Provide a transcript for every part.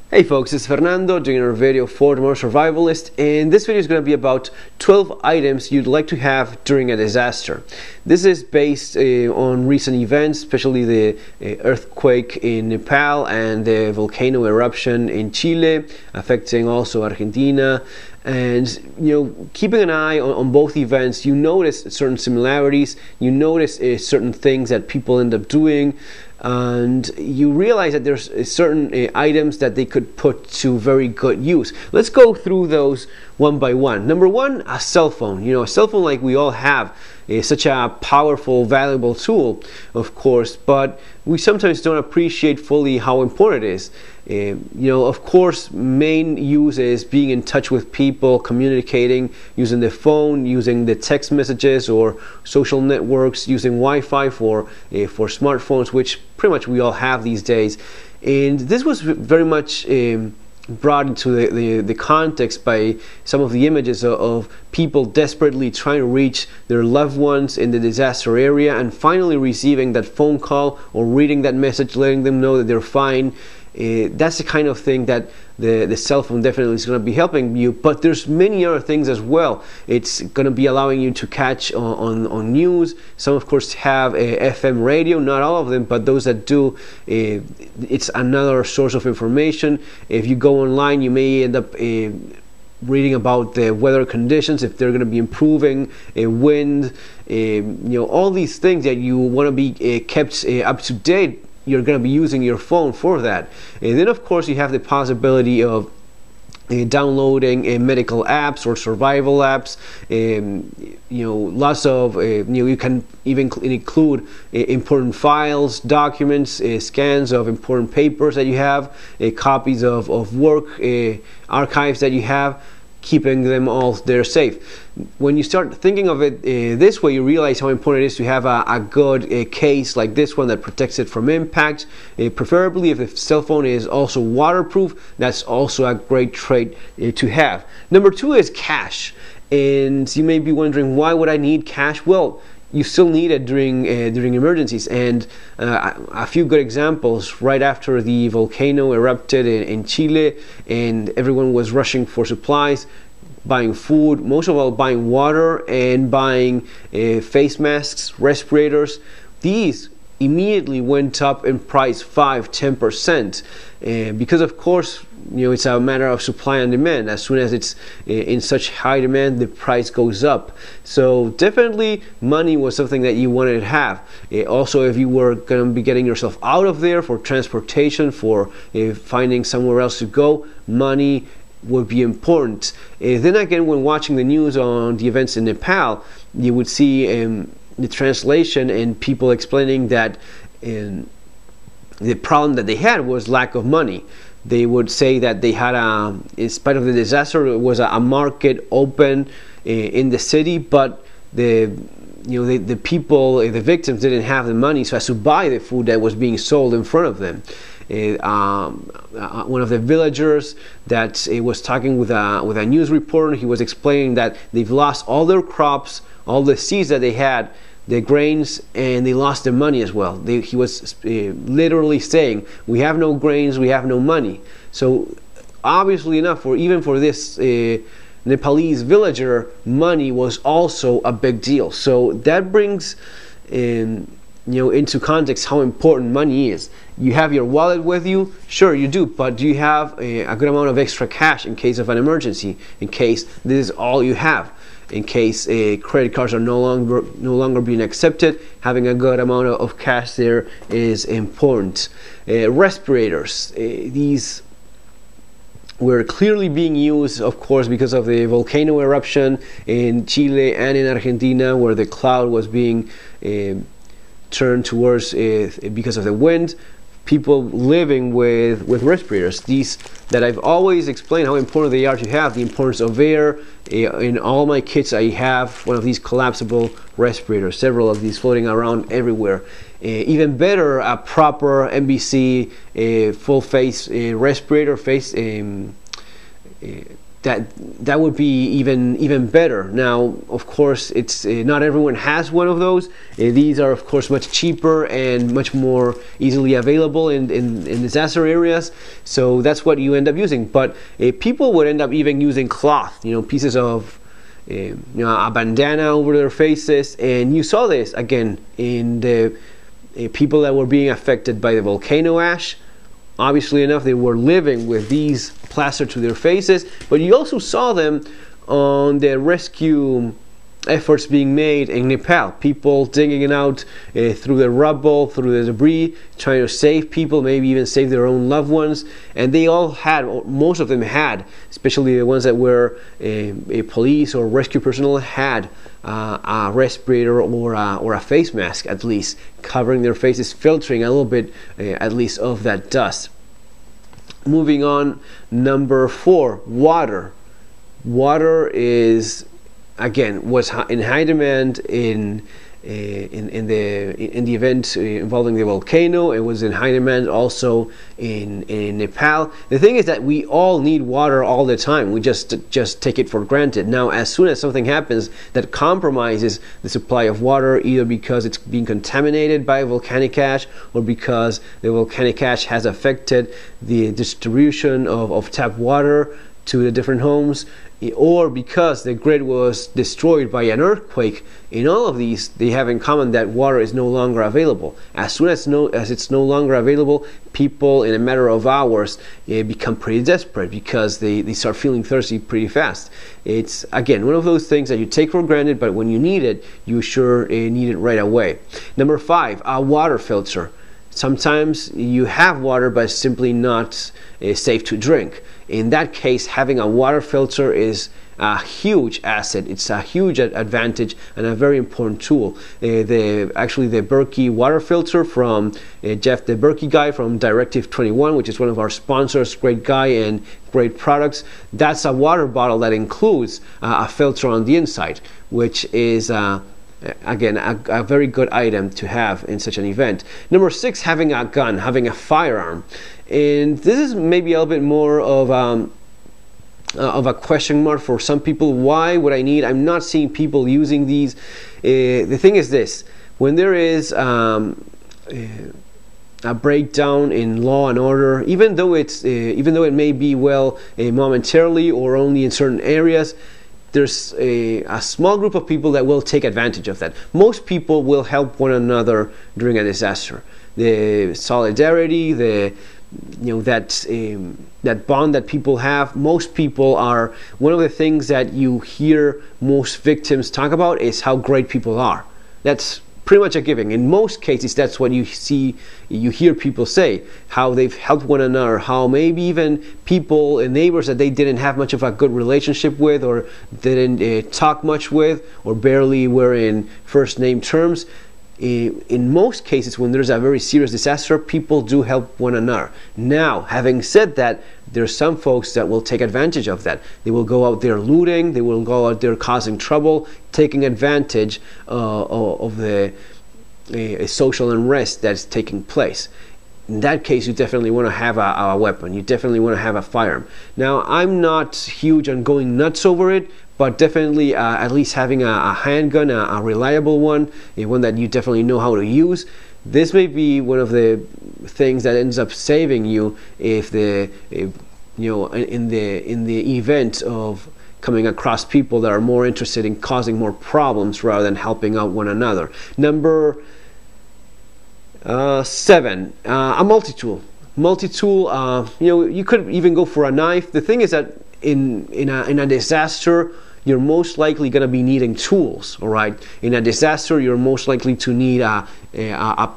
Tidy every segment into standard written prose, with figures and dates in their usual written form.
Hey folks, it's Fernando doing a video for the Modern Survivalist, and this video is going to be about 12 items you'd like to have during a disaster. This is based on recent events, especially the earthquake in Nepal and the volcano eruption in Chile, affecting also Argentina. And keeping an eye on both events, you notice certain similarities, you notice certain things that people end up doing, and you realize that there's certain items that they could put to very good use. Let's go through those one by one. Number one, a cell phone. A cell phone, like we all have, is such a powerful, valuable tool, of course, but we sometimes don't appreciate fully how important it is. Of course, main use is being in touch with people, communicating, using the phone, using the text messages or social networks, using Wi-Fi for smartphones, which pretty much we all have these days. And this was very much brought into the context by some of the images of people desperately trying to reach their loved ones in the disaster area and finally receiving that phone call or reading that message letting them know that they're fine. That's the kind of thing that the cell phone definitely is going to be helping you, but there's many other things as well. It's going to be allowing you to catch on news. Some of course have a FM radio, not all of them, but those that do, it's another source of information. If you go online, you may end up reading about the weather conditions, if they're going to be improving, wind, all these things that you want to be kept up to date. You're going to be using your phone for that. And then of course you have the possibility of downloading medical apps or survival apps. Lots of you can even include important files, documents, scans of important papers that you have, copies of work, archives that you have, keeping them all there safe. When you start thinking of it this way, you realize how important it is to have a good case like this one that protects it from impact. Preferably if the cell phone is also waterproof, that's also a great trait to have. Number two is cash. And you may be wondering, why would I need cash? Well, you still need it during emergencies, and a few good examples. Right after the volcano erupted in Chile and everyone was rushing for supplies, buying food, most of all buying water and buying face masks, respirators. These immediately went up in price 5–10%, because of course it's a matter of supply and demand. As soon as it's in such high demand, the price goes up. So definitely money was something that you wanted to have. Also, if you were going to be getting yourself out of there for transportation, for finding somewhere else to go, money would be important. Then again, when watching the news on the events in Nepal, you would see the translation and people explaining that the problem that they had was lack of money. They would say that they had in spite of the disaster, it was a market open in the city, but the people, the victims, didn't have the money so as to buy the food that was being sold in front of them. One of the villagers that was talking with a news reporter, he was explaining that they've lost all their crops, all the seeds that they had, the grains, and they lost their money as well. He was literally saying, we have no grains, we have no money. So obviously enough, even for this Nepalese villager, money was also a big deal. So that brings into context how important money is. You have your wallet with you, sure you do, but do you have a good amount of extra cash in case of an emergency, in case this is all you have? In case credit cards are no longer being accepted, having a good amount of cash there is important. Respirators, these were clearly being used, of course, because of the volcano eruption in Chile and in Argentina, where the cloud was being turned towards because of the wind. People living with respirators, these that I've always explained how important they are to have, the importance of air. In all my kits I have one of these collapsible respirators, several of these floating around everywhere. Even better, a proper MBC full face respirator, that would be even better. Now, of course, it's not everyone has one of those. These are, of course, much cheaper and much more easily available in disaster areas. So that's what you end up using. But people would end up even using cloth, pieces of a bandana over their faces. And you saw this again in the people that were being affected by the volcano ash. Obviously enough, they were living with these plastered to their faces, but you also saw them on the rescue efforts being made in Nepal. People digging it out through the rubble, through the debris, trying to save people, maybe even save their own loved ones. And they all had, most of them had, especially the ones that were a police or rescue personnel, had a respirator or a face mask, at least covering their faces, filtering a little bit at least of that dust. Moving on, number 4, water. Water is, again, was in high demand in the event involving the volcano. It was in high demand also in Nepal. The thing is that we all need water all the time. We just take it for granted. Now, as soon as something happens that compromises the supply of water, either because it's being contaminated by volcanic ash or because the volcanic ash has affected the distribution of tap water to the different homes, or because the grid was destroyed by an earthquake, in all of these, they have in common that water is no longer available. As soon as it's no longer available, people in a matter of hours become pretty desperate because they start feeling thirsty pretty fast. It's, again, one of those things that you take for granted, but when you need it, you sure need it right away. Number 5, a water filter. Sometimes you have water, but it's simply not safe to drink. In that case, having a water filter is a huge asset. It's a huge advantage and a very important tool. Actually, the Berkey water filter from Jeff, the Berkey guy from Directive 21, which is one of our sponsors, great guy and great products. That's a water bottle that includes a filter on the inside, which is again, a very good item to have in such an event. Number 6, having a gun, having a firearm. And this is maybe a little bit more of a question mark for some people. Why would I need? I'm not seeing people using these. The thing is this: when there is a breakdown in law and order, even though it may be momentarily or only in certain areas, there's a small group of people that will take advantage of that. Most people will help one another during a disaster. The solidarity, that bond that people have. Most people are, one of the things that you hear most victims talk about is how great people are. That's pretty much a given. In most cases, that's what you hear people say, how they've helped one another, how maybe even people and neighbors that they didn't have much of a good relationship with, or didn't talk much with, or barely were in first name terms. In most cases, when there's a very serious disaster, people do help one another. Now, having said that, there's some folks that will take advantage of that. They will go out there looting, they will go out there causing trouble, taking advantage of the social unrest that's taking place. In that case, you definitely want to have a weapon. You definitely want to have a firearm. Now, I'm not huge on going nuts over it, but definitely at least having a handgun, a reliable one, one that you definitely know how to use. This may be one of the things that ends up saving you if in the event of coming across people that are more interested in causing more problems rather than helping out one another. Number 7, a multi-tool. Multi-tool, you could even go for a knife. The thing is that in a disaster, you're most likely going to be needing tools, all right? In a disaster, you're most likely to need a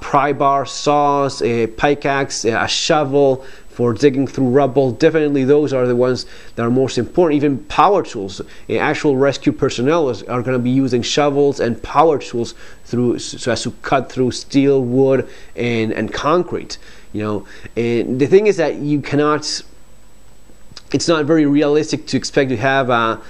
pry bar, saws, a pickaxe, a shovel for digging through rubble. Definitely those are the ones that are most important. Even power tools. Actual rescue personnel are going to be using shovels and power tools so as to cut through steel, wood, and concrete. And the thing is that you cannot. It's not very realistic to expect to have a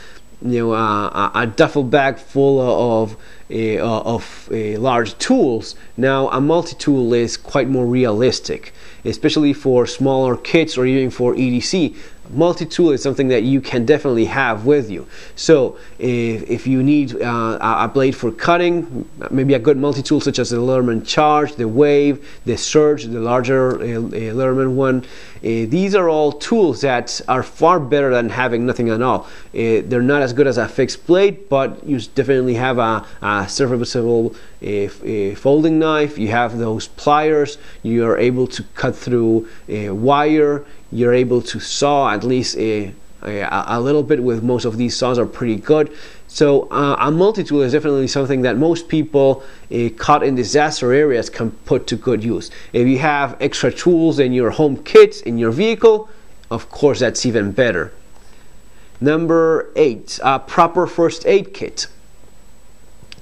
duffel bag full of large tools. Now, a multi-tool is quite more realistic, especially for smaller kits or even for EDC. multi-tool is something that you can definitely have with you. So if you need a blade for cutting, maybe a good multi-tool such as the Leatherman Charge, the Wave, the Surge, the larger Leatherman one, these are all tools that are far better than having nothing at all. They're not as good as a fixed blade, but you definitely have a serviceable folding knife. You have those pliers. You are able to cut through wire. You're able to saw at least a little bit with most of these saws are pretty good. So a multi-tool is definitely something that most people caught in disaster areas can put to good use. If you have extra tools in your home kit, in your vehicle, of course that's even better. Number 8, a proper first aid kit.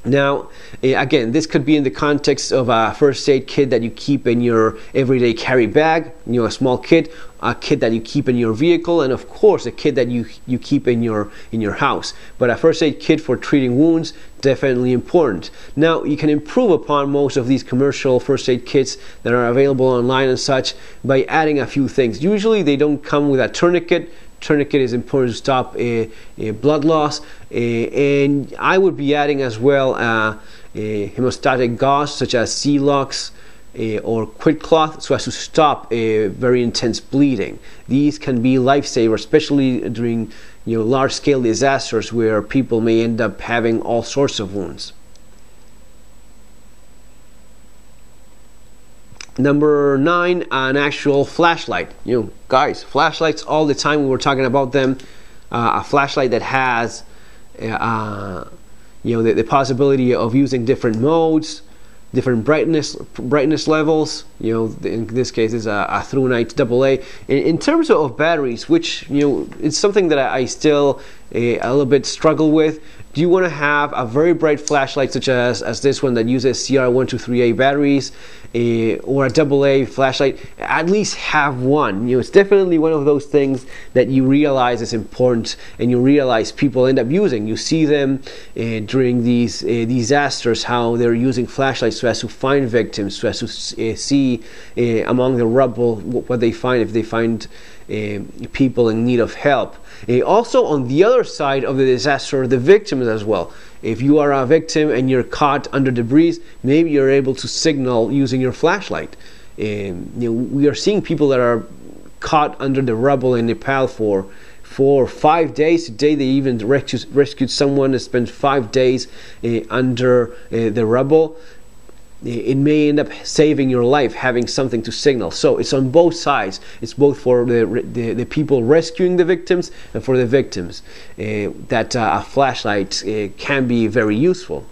Now, again, this could be in the context of a first aid kit that you keep in your everyday carry bag, a small kit, a kit that you keep in your vehicle, and of course a kit that you keep in your house. But a first aid kit for treating wounds, definitely important. Now, you can improve upon most of these commercial first aid kits that are available online and such by adding a few things. Usually they don't come with a tourniquet. Tourniquet is important to stop blood loss, and I would be adding as well hemostatic gauze such as Celox or Quid Cloth, so as to stop very intense bleeding. These can be lifesavers, especially during large-scale disasters where people may end up having all sorts of wounds. Number 9, an actual flashlight. Guys, flashlights all the time. We were talking about them. A flashlight that has, the possibility of using different modes, different brightness levels. In this case, it's a through night AA. In terms of batteries, which it's something that I still a little bit struggle with. Do you want to have a very bright flashlight such as this one that uses CR123A batteries, or a AA flashlight? At least have one. It's definitely one of those things that you realize is important, and you realize people end up using. You see them during these disasters, how they're using flashlights so as to find victims, so as to see among the rubble what they find, if they find people in need of help. Also, on the other side of the disaster, the victims as well. If you are a victim and you're caught under debris, maybe you're able to signal using your flashlight. We are seeing people that are caught under the rubble in Nepal for 4 or 5 days. Today they even rescued someone that spent 5 days under the rubble. It may end up saving your life having something to signal. So it's on both sides. It's both for the people rescuing the victims and for the victims that a flashlight can be very useful.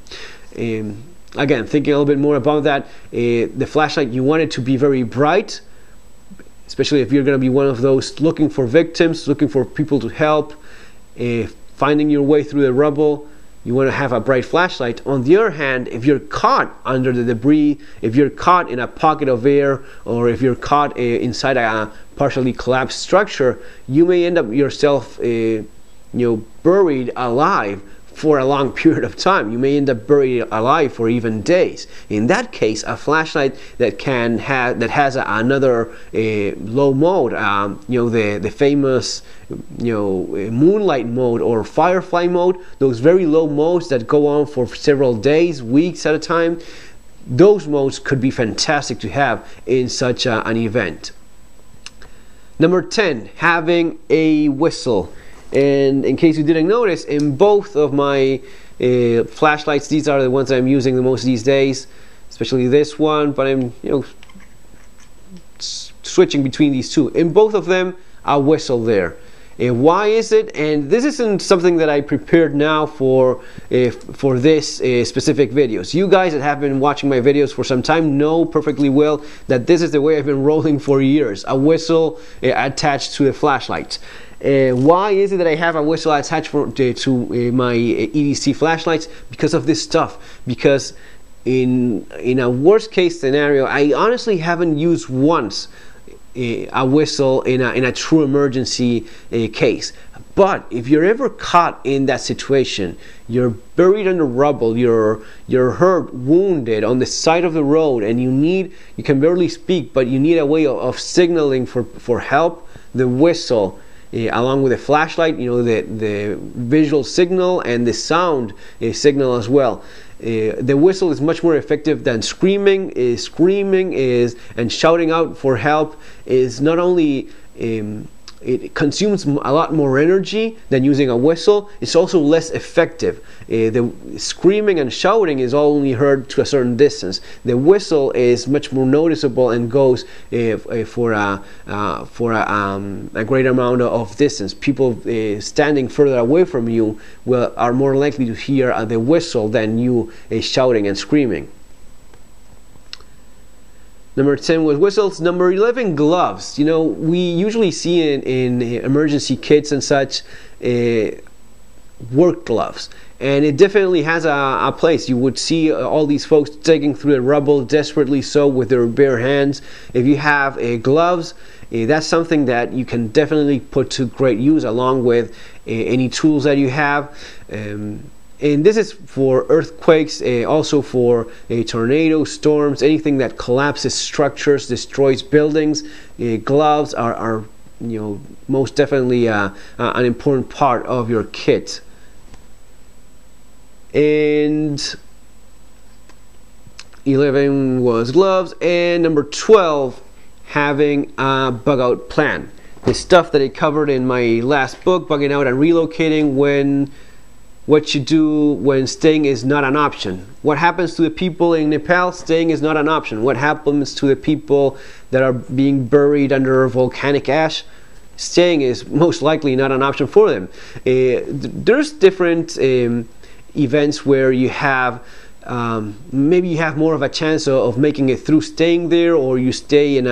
Again, thinking a little bit more about that, the flashlight, you want it to be very bright, especially if you're going to be one of those looking for victims, looking for people to help, finding your way through the rubble. You want to have a bright flashlight. On the other hand, if you're caught under the debris, if you're caught in a pocket of air, or if you're caught inside a partially collapsed structure, you may end up yourself buried alive for a long period of time. You may end up buried alive for even days. In that case, a flashlight that has another low mode, the famous moonlight mode or firefly mode, those very low modes that go on for several days, weeks at a time, those modes could be fantastic to have in such an event. Number 10, having a whistle. And in case you didn't notice, in both of my flashlights, these are the ones I'm using the most these days, especially this one, but I'm switching between these two. In both of them, a whistle there. Why is it? And this isn't something that I prepared now for this specific videos. You guys that have been watching my videos for some time know perfectly well that this is the way I've been rolling for years. A whistle attached to the flashlight. Why is it that I have a whistle attached to my EDC flashlights? Because of this stuff. Because in a worst case scenario, I honestly haven't used once a whistle in a true emergency case. But if you're ever caught in that situation, you're buried under rubble, you're hurt, wounded on the side of the road, and you can barely speak, but you need a way of signaling for help, the whistle along with the flashlight, the visual signal and the sound signal as well. The whistle is much more effective than screaming. Screaming is and shouting out for help is not only it consumes a lot more energy than using a whistle. It's also less effective. The screaming and shouting is only heard to a certain distance. The whistle is much more noticeable and goes for a greater amount of distance. People standing further away from you are more likely to hear the whistle than you shouting and screaming. Number 10 was whistles. Number 11, gloves. We usually see in emergency kits and such work gloves, and it definitely has a place. You would see all these folks digging through the rubble desperately so with their bare hands. If you have gloves, that's something that you can definitely put to great use along with any tools that you have. And this is for earthquakes, also for tornadoes, storms, anything that collapses structures, destroys buildings. Gloves are most definitely an important part of your kit. And 11 was gloves, and number 12, having a bug out plan. The stuff that I covered in my last book, Bugging Out and Relocating, what you do when staying is not an option. What happens to the people in Nepal? Staying is not an option. What happens to the people that are being buried under volcanic ash? Staying is most likely not an option for them. There's different events where you have maybe you have more of a chance of making it through staying there, or you stay in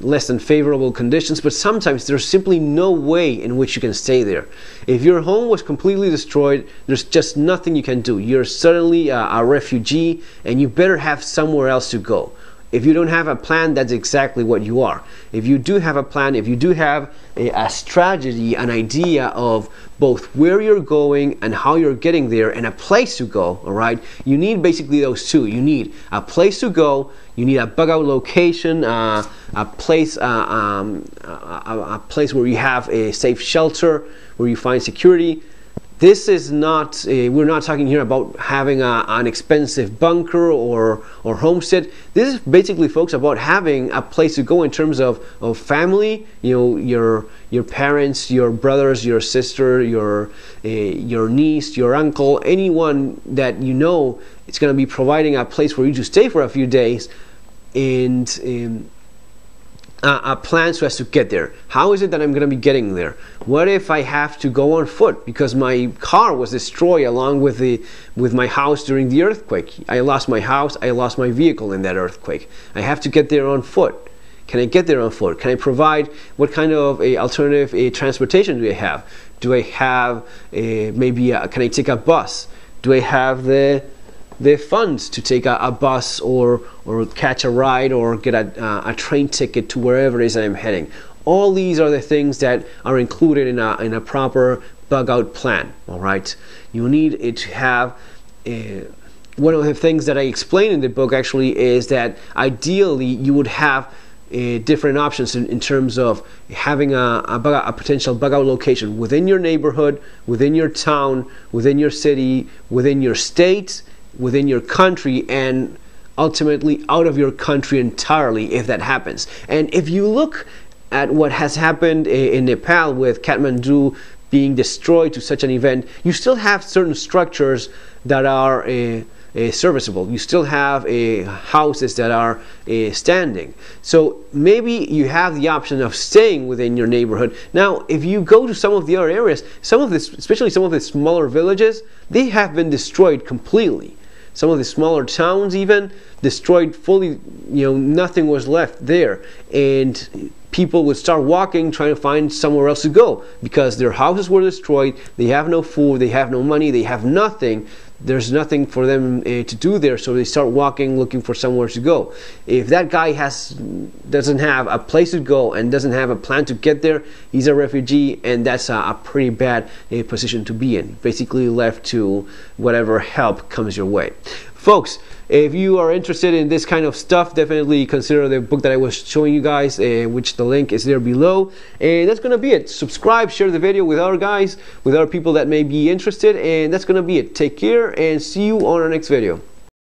less than favorable conditions, but sometimes there's simply no way in which you can stay there. If your home was completely destroyed, there's just nothing you can do. You're suddenly a refugee, and you better have somewhere else to go. If you don't have a plan, that's exactly what you are. If you do have a plan, if you do have a strategy, an idea of both where you're going and how you're getting there, and a place to go, all right? You need basically those two. You need a place to go, you need a bug out location, a place where you have a safe shelter, where you find security. This is not, we're not talking here about having an expensive bunker or homestead. This is basically, folks, about having a place to go in terms of family, your parents, your brothers, your sister, your niece, your uncle, anyone that it's going to be providing a place for you to stay for a few days, and a plan so as to get there. How is it that I'm going to be getting there? What if I have to go on foot because my car was destroyed along with my house during the earthquake? I lost my house, I lost my vehicle in that earthquake. I have to get there on foot. Can I get there on foot? Can I provide, what kind of alternative transportation do I have? Do I have can I take a bus? Do I have the funds to take a bus or catch a ride or get a train ticket to wherever it is I'm heading? All these are the things that are included in a proper bug out plan. All right, you need it to have one of the things that I explain in the book actually is that ideally you would have different options in terms of having a potential bug out location within your neighborhood, within your town, within your city, within your state, within your country, and ultimately out of your country entirely if that happens. And if you look at what has happened in Nepal with Kathmandu being destroyed to such an event, you still have certain structures that are serviceable. You still have houses that are standing. So maybe you have the option of staying within your neighborhood. Now, if you go to some of the other areas, especially some of the smaller villages, they have been destroyed completely. Some of the smaller towns even destroyed fully, nothing was left there. And people would start walking, trying to find somewhere else to go because their houses were destroyed, they have no food, they have no money, they have nothing. There's nothing for them to do there, so they start walking, looking for somewhere to go. If that guy doesn't have a place to go and doesn't have a plan to get there, he's a refugee, and that's a pretty bad position to be in. Basically left to whatever help comes your way. folks, if you are interested in this kind of stuff, definitely consider the book that I was showing you guys, which the link is there below. And that's gonna be it. Subscribe, share the video with other guys, with other people that may be interested, and that's gonna be it. Take care and see you on our next video.